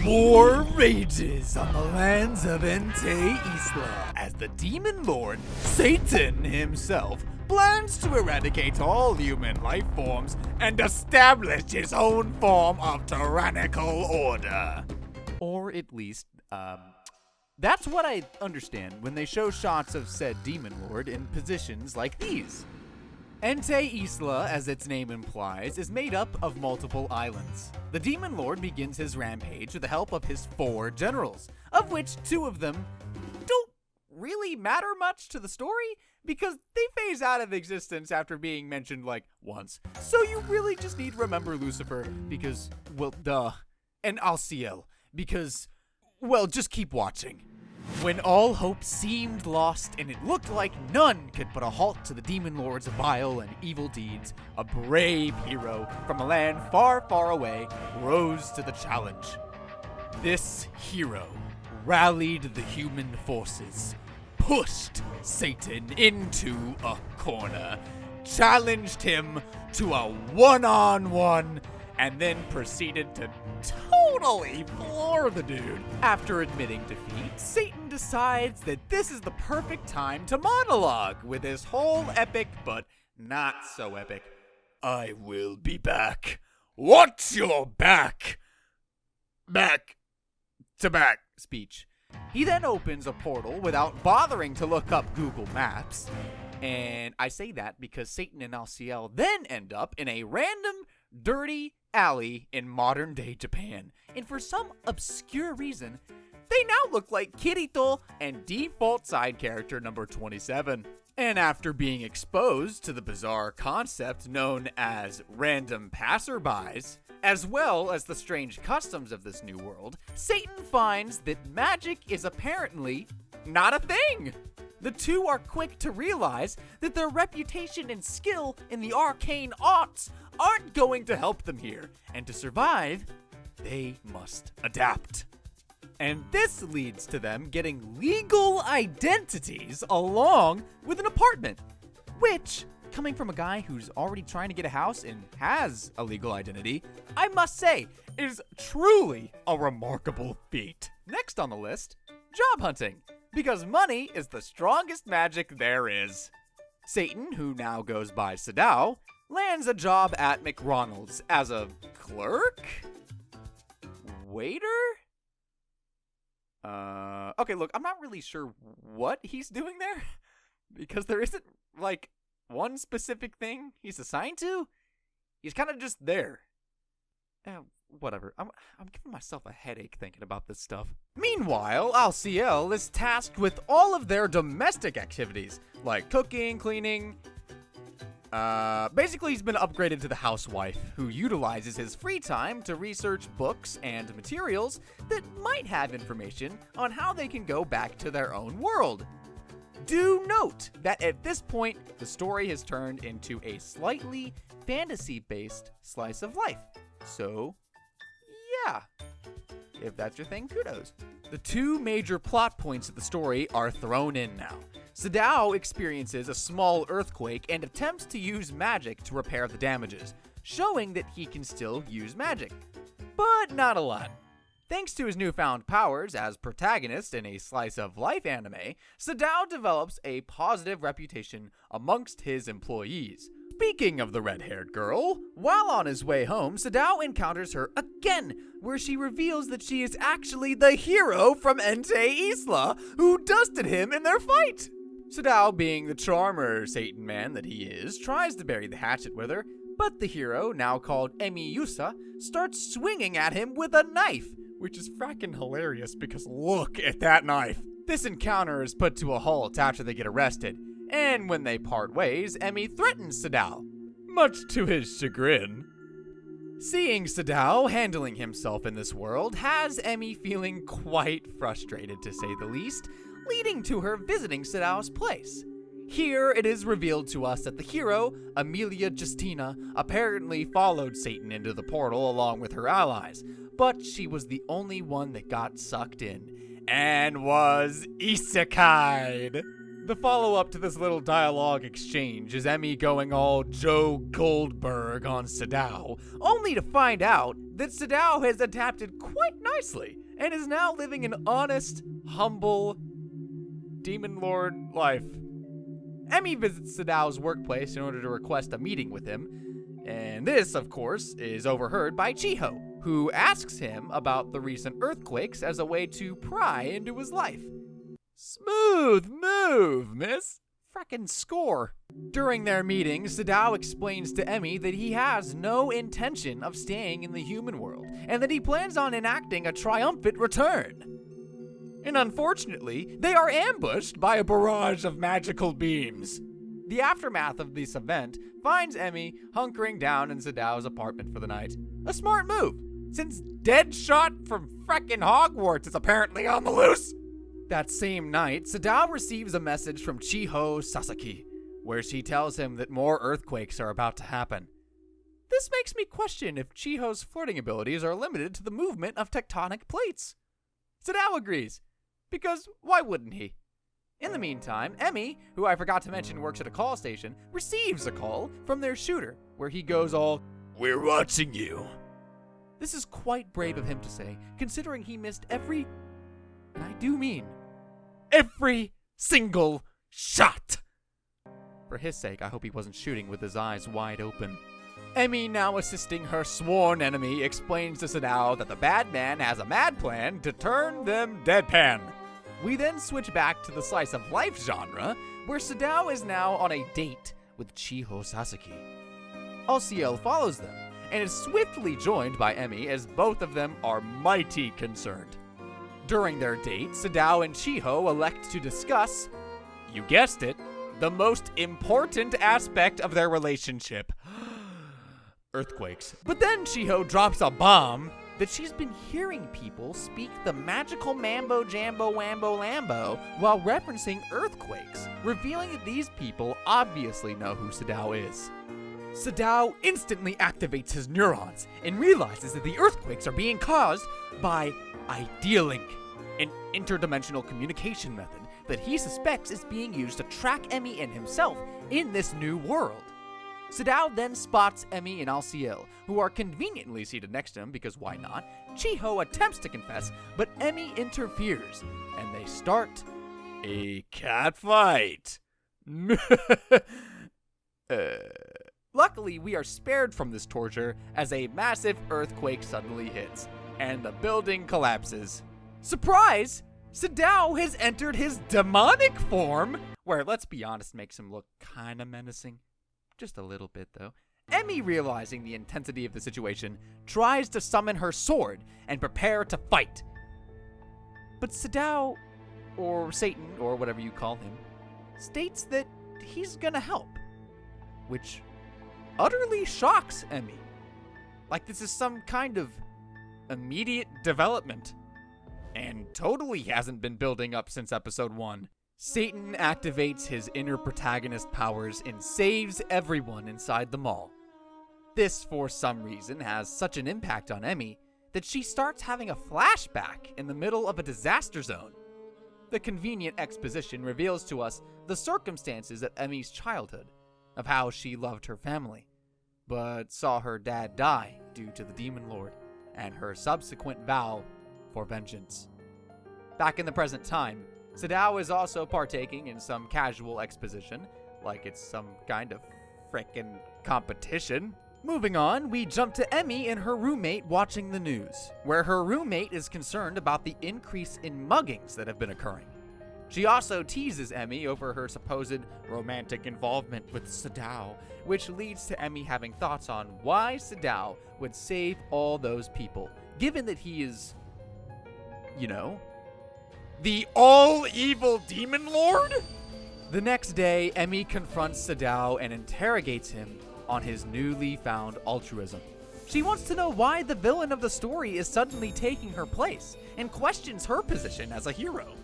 War rages on the lands of Entei Isla as the demon lord, Satan himself, plans to eradicate all human life forms and establish his own form of tyrannical order. Or at least, that's what I understand when they show shots of said demon lord in positions like these. Entei Isla, as its name implies, is made up of multiple islands. The Demon Lord begins his rampage with the help of his 4 generals, of which 2 of them don't really matter much to the story because they phase out of existence after being mentioned like once. So you really just need to remember Lucifer because, well, duh, and Alciel because, well, just keep watching. When all hope seemed lost and it looked like none could put a halt to the Demon Lord's vile and evil deeds, a brave hero from a land far, far away rose to the challenge. This hero rallied the human forces, pushed Satan into a corner, challenged him to a one-on-one, and then proceeded to totally floor the dude. After admitting defeat, Satan decides that this is the perfect time to monologue with his whole epic, but not so epic, "I will be back. What's your back? Back to back" speech. He then opens a portal without bothering to look up Google Maps. And I say that because Satan and Alciel then end up in a random, dirty alley in modern-day Japan. And for some obscure reason, they now look like Kirito and default side character number 27. And after being exposed to the bizarre concept known as random passerbys, as well as the strange customs of this new world, Satan finds that magic is apparently not a thing. The 2 are quick to realize that their reputation and skill in the arcane arts aren't going to help them here, and to survive, they must adapt. And this leads to them getting legal identities along with an apartment, which, coming from a guy who's already trying to get a house and has a legal identity, I must say, is truly a remarkable feat. Next on the list, job hunting, because money is the strongest magic there is. Satan, who now goes by Sadao, lands a job at McRonald's as a clerk? Waiter? Okay, look, I'm not really sure what he's doing there, because there isn't, like, one specific thing he's assigned to. He's kind of just there. Whatever. I'm giving myself a headache thinking about this stuff. Meanwhile, Alciel is tasked with all of their domestic activities, like cooking, cleaning. Basically, he's been upgraded to the housewife, who utilizes his free time to research books and materials that might have information on how they can go back to their own world. Do note that at this point, the story has turned into a slightly fantasy-based slice of life. So, yeah, if that's your thing, kudos. The 2 major plot points of the story are thrown in now. Sadao experiences a small earthquake and attempts to use magic to repair the damages, showing that he can still use magic, but not a lot. Thanks to his newfound powers as protagonist in a slice-of-life anime, Sadao develops a positive reputation amongst his employees. Speaking of the red-haired girl, while on his way home, Sadao encounters her again, where she reveals that she is actually the hero from Entei Isla, who dusted him in their fight. Sadao, being the charmer Satan man that he is, tries to bury the hatchet with her, but the hero, now called Emi Yusa, starts swinging at him with a knife, which is frackin' hilarious because look at that knife. This encounter is put to a halt after they get arrested, and when they part ways, Emi threatens Sadao, much to his chagrin. Seeing Sadao handling himself in this world has Emi feeling quite frustrated, to say the least, leading to her visiting Sadao's place. Here it is revealed to us that the hero, Amelia Justina, apparently followed Satan into the portal along with her allies, but she was the only one that got sucked in, and was isekai'd. The follow-up to this little dialogue exchange is Emmy going all Joe Goldberg on Sadao, only to find out that Sadao has adapted quite nicely and is now living an honest, humble demon lord life. Emmy visits Sadao's workplace in order to request a meeting with him, and this, of course, is overheard by Chiho, who asks him about the recent earthquakes as a way to pry into his life. Smooth move, miss. Frickin' score. During their meeting, Sadao explains to Emmy that he has no intention of staying in the human world, and that he plans on enacting a triumphant return. And unfortunately, they are ambushed by a barrage of magical beams. The aftermath of this event finds Emmy hunkering down in Sadao's apartment for the night. A smart move, since Deadshot from frickin' Hogwarts is apparently on the loose. That same night, Sadao receives a message from Chiho Sasaki, where she tells him that more earthquakes are about to happen. This makes me question if Chiho's flirting abilities are limited to the movement of tectonic plates. Sadao agrees, because why wouldn't he? In the meantime, Emmy, who I forgot to mention works at a call station, receives a call from their shooter, where he goes all, "We're watching you." This is quite brave of him to say, considering he missed every, and I do mean, every single shot. For his sake, I hope he wasn't shooting with his eyes wide open. Emmy, now assisting her sworn enemy, explains to Sadao that the bad man has a mad plan to turn them deadpan. We then switch back to the slice of life genre, where Sadao is now on a date with Chiho Sasaki. Alciel follows them, and is swiftly joined by Emmy as both of them are mighty concerned. During their date, Sadao and Chiho elect to discuss, you guessed it, the most important aspect of their relationship. Earthquakes. But then Chiho drops a bomb that she's been hearing people speak the magical mambo jambo wambo lambo while referencing earthquakes, revealing that these people obviously know who Sadao is. Sadao instantly activates his neurons and realizes that the earthquakes are being caused by Idealink, an interdimensional communication method that he suspects is being used to track Emmy and himself in this new world. Sadao then spots Emmy and Alciel, who are conveniently seated next to him because why not? Chiho attempts to confess, but Emmy interferes, and they start a catfight. Luckily, we are spared from this torture as a massive earthquake suddenly hits, and the building collapses. Surprise! Sadao has entered his demonic form, where, let's be honest, makes him look kinda menacing. Just a little bit, though. Emmy, realizing the intensity of the situation, tries to summon her sword and prepare to fight. But Sadao, or Satan, or whatever you call him, states that he's gonna help, which utterly shocks Emmy. Like this is some kind of immediate development, and totally hasn't been building up since episode 1. Satan activates his inner protagonist powers and saves everyone inside the mall. This, for some reason, has such an impact on Emmy that she starts having a flashback in the middle of a disaster zone. The convenient exposition reveals to us the circumstances of Emmy's childhood, of how she loved her family, but saw her dad die due to the Demon Lord, and her subsequent vow for vengeance. Back in the present time, Sadao is also partaking in some casual exposition, like it's some kind of frickin' competition. Moving on, we jump to Emmy and her roommate watching the news, where her roommate is concerned about the increase in muggings that have been occurring. She also teases Emmy over her supposed romantic involvement with Sadao, which leads to Emmy having thoughts on why Sadao would save all those people, given that he is, you know, the all-evil Demon Lord? The next day, Emmy confronts Sadao and interrogates him on his newly found altruism. She wants to know why the villain of the story is suddenly taking her place, and questions her position as a hero.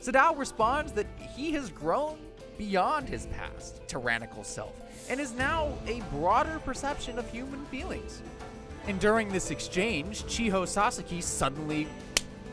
Sadao responds that he has grown beyond his past tyrannical self, and is now a broader perception of human feelings. And during this exchange, Chiho Sasaki suddenly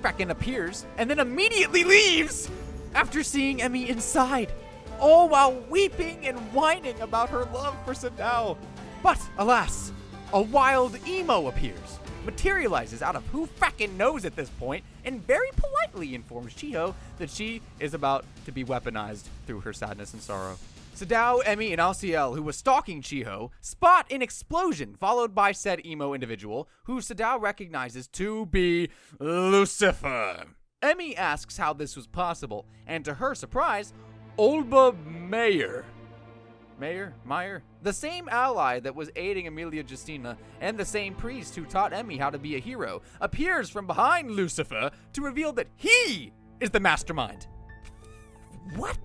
frickin' appears, and then immediately leaves after seeing Emmy inside, all while weeping and whining about her love for Sadao. But alas, a wild emo appears, materializes out of who frackin' knows at this point, and very politely informs Chiho that she is about to be weaponized through her sadness and sorrow. Sadao, Emmy, and LCL, who was stalking Chiho, spot an explosion followed by said emo individual, who Sadao recognizes to be Lucifer. Emmy asks how this was possible, and to her surprise, Olba Meyer, the same ally that was aiding Emilia Justina and the same priest who taught Emmy how to be a hero, appears from behind Lucifer to reveal that he is the mastermind. What?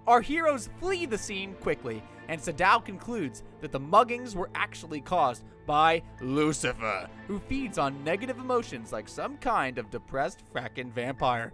Our heroes flee the scene quickly, and Sadao concludes that the muggings were actually caused by Lucifer, who feeds on negative emotions like some kind of depressed frackin' vampire.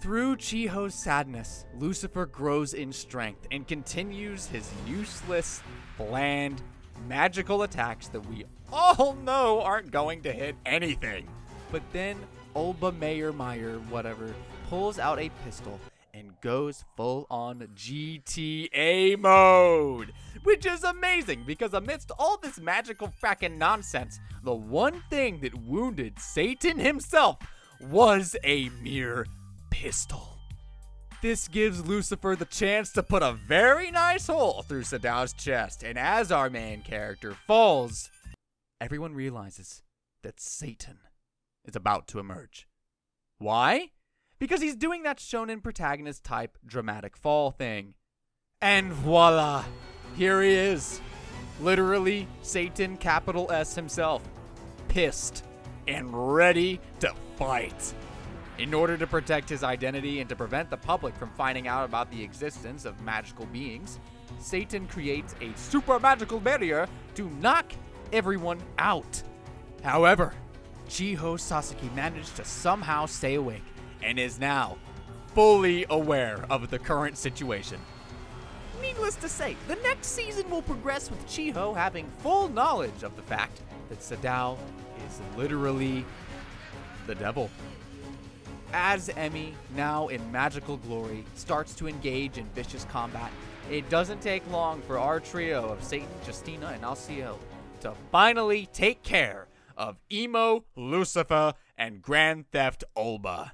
Through Chiho's sadness, Lucifer grows in strength and continues his useless, bland, magical attacks that we all know aren't going to hit anything. But then Olba Meyer, whatever, pulls out a pistol and goes full on GTA mode, which is amazing because amidst all this magical frackin' nonsense, the one thing that wounded Satan himself was a mere pistol. This gives Lucifer the chance to put a very nice hole through Sadao's chest, and as our main character falls, everyone realizes that Satan is about to emerge. Why? Because he's doing that shonen protagonist type dramatic fall thing. And voila, here he is. Literally Satan capital S himself, pissed and ready to fight. In order to protect his identity and to prevent the public from finding out about the existence of magical beings, Satan creates a super magical barrier to knock everyone out. However, Chiho Sasaki managed to somehow stay awake and is now fully aware of the current situation. Needless to say, the next season will progress with Chiho having full knowledge of the fact that Sadao is literally the devil. As Emmy, now in magical glory, starts to engage in vicious combat, it doesn't take long for our trio of Satan, Justina, and Alciel to finally take care of Emo, Lucifer, and Grand Theft Olba.